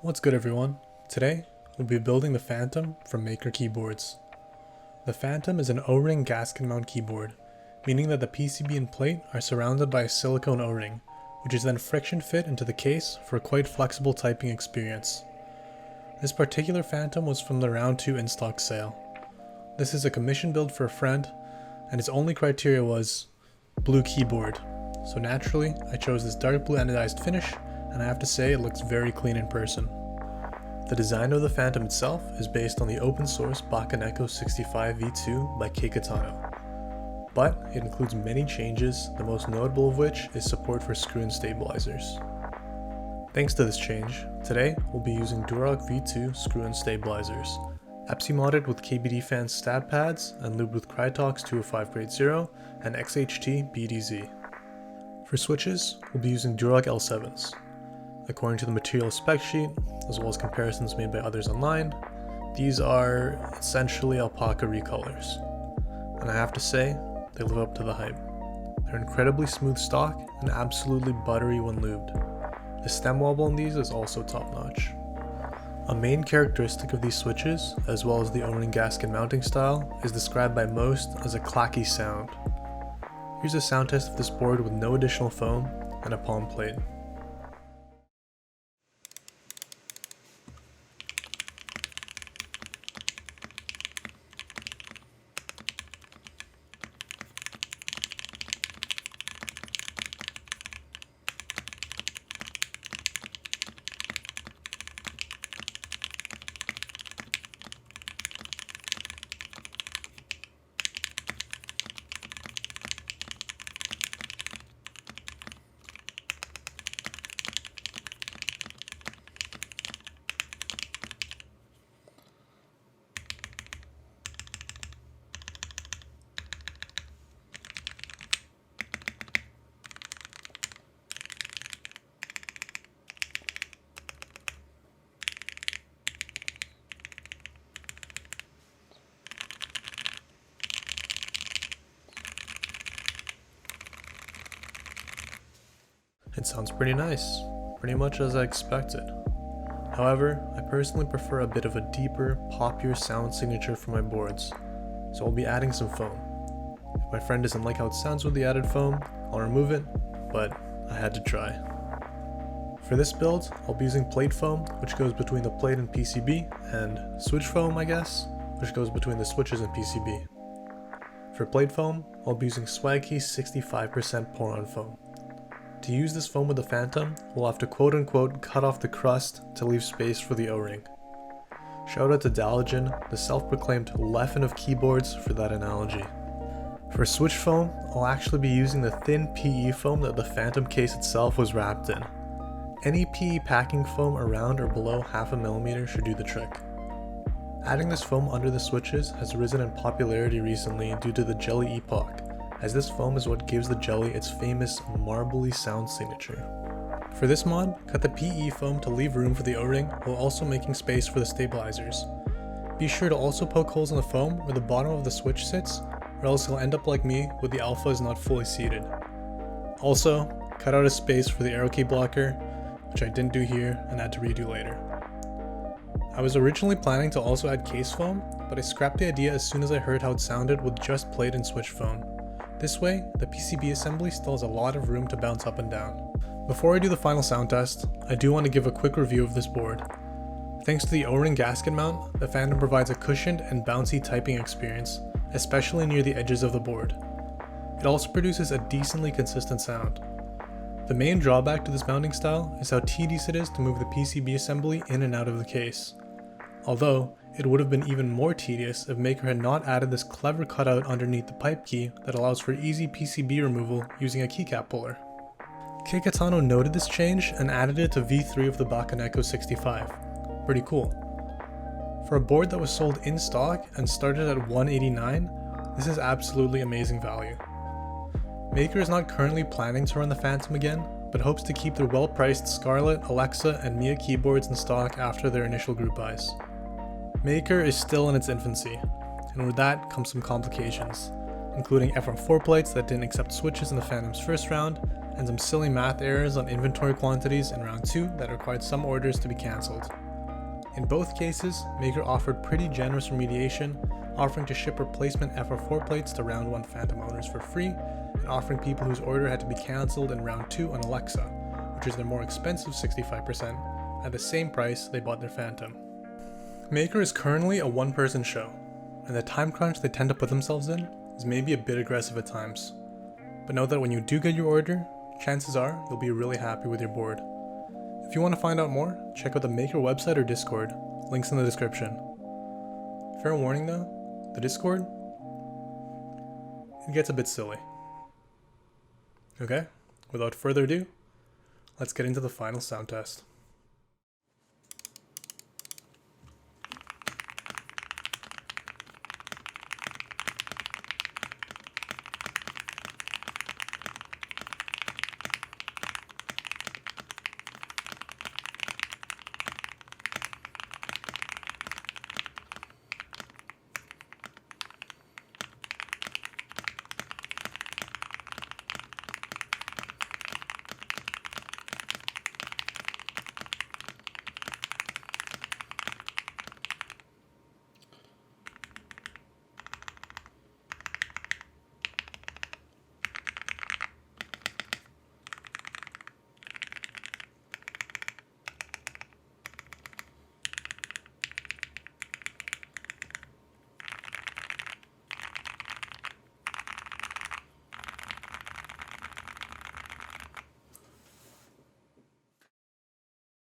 What's good everyone? Today, we'll be building the Phantom from Maker Keyboards. The Phantom is an O-ring gasket mount keyboard, meaning that the PCB and plate are surrounded by a silicone O-ring, which is then friction fit into the case for a quite flexible typing experience. This particular Phantom was from the round 2 in-stock sale. This is a commission build for a friend, and his only criteria was blue keyboard. So naturally, I chose this dark blue anodized finish, and I have to say it looks very clean in person. The design of the Phantom itself is based on the open source Bakeneko 65 V2 by Keycaps, but it includes many changes, the most notable of which is support for screw-in stabilizers. Thanks to this change, today we'll be using Durock V2 screw-in stabilizers, Epsi modded with KBDfans stab pads and lubed with Krytox 205 grade 0 and XHT-BDZ. For switches, we'll be using Durock L7s. According to the material spec sheet, as well as comparisons made by others online, these are essentially alpaca recolors. And I have to say, they live up to the hype. They're incredibly smooth stock and absolutely buttery when lubed. The stem wobble in these is also top notch. A main characteristic of these switches, as well as the O-ring gasket mounting style, is described by most as a clacky sound. Here's a sound test of this board with no additional foam and a palm plate. It sounds pretty nice, pretty much as I expected. However, I personally prefer a bit of a deeper, poppier sound signature for my boards, so I'll be adding some foam. If my friend doesn't like how it sounds with the added foam, I'll remove it, but I had to try. For this build, I'll be using plate foam, which goes between the plate and PCB, and switch foam, I guess, which goes between the switches and PCB. For plate foam, I'll be using Swagkey 65% pour-on foam. To use this foam with the Phantom, we'll have to quote-unquote cut off the crust to leave space for the O-ring. Shout out to Dalagen, the self-proclaimed Leffen of keyboards, for that analogy. For switch foam, I'll actually be using the thin PE foam that the Phantom case itself was wrapped in. Any PE packing foam around or below 0.5 mm should do the trick. Adding this foam under the switches has risen in popularity recently due to the jelly epoch, as this foam is what gives the jelly its famous marbly sound signature. For this mod, cut the PE foam to leave room for the O-ring while also making space for the stabilizers. Be sure to also poke holes in the foam where the bottom of the switch sits, or else you'll end up like me with the alpha is not fully seated. Also, cut out a space for the arrow key blocker, which I didn't do here and had to redo later. I was originally planning to also add case foam, but I scrapped the idea as soon as I heard how it sounded with just plate and switch foam. This way, the PCB assembly still has a lot of room to bounce up and down. Before I do the final sound test, I do want to give a quick review of this board. Thanks to the O-ring gasket mount, the Phantom provides a cushioned and bouncy typing experience, especially near the edges of the board. It also produces a decently consistent sound. The main drawback to this mounting style is how tedious it is to move the PCB assembly in and out of the case. Although, it would have been even more tedious if Maker had not added this clever cutout underneath the pipe key that allows for easy PCB removal using a keycap puller. Keycaps noted this change and added it to V3 of the Bakeneko 65. Pretty cool. For a board that was sold in stock and started at $189, this is absolutely amazing value. Maker is not currently planning to run the Phantom again, but hopes to keep their well-priced Scarlett, Alexa, and Mia keyboards in stock after their initial group buys. Maker is still in its infancy, and with that comes some complications, including FR4 plates that didn't accept switches in the Phantom's first round, and some silly math errors on inventory quantities in round 2 that required some orders to be cancelled. In both cases, Maker offered pretty generous remediation, offering to ship replacement FR4 plates to round 1 Phantom owners for free, and offering people whose order had to be cancelled in round 2 on Alexa, which is their more expensive 65%, at the same price they bought their Phantom. Maker is currently a one-person show, and the time crunch they tend to put themselves in is maybe a bit aggressive at times. But know that when you do get your order, chances are you'll be really happy with your board. If you want to find out more, check out the Maker website or Discord, links in the description. Fair warning though, the Discord, it gets a bit silly. Okay, without further ado, let's get into the final sound test.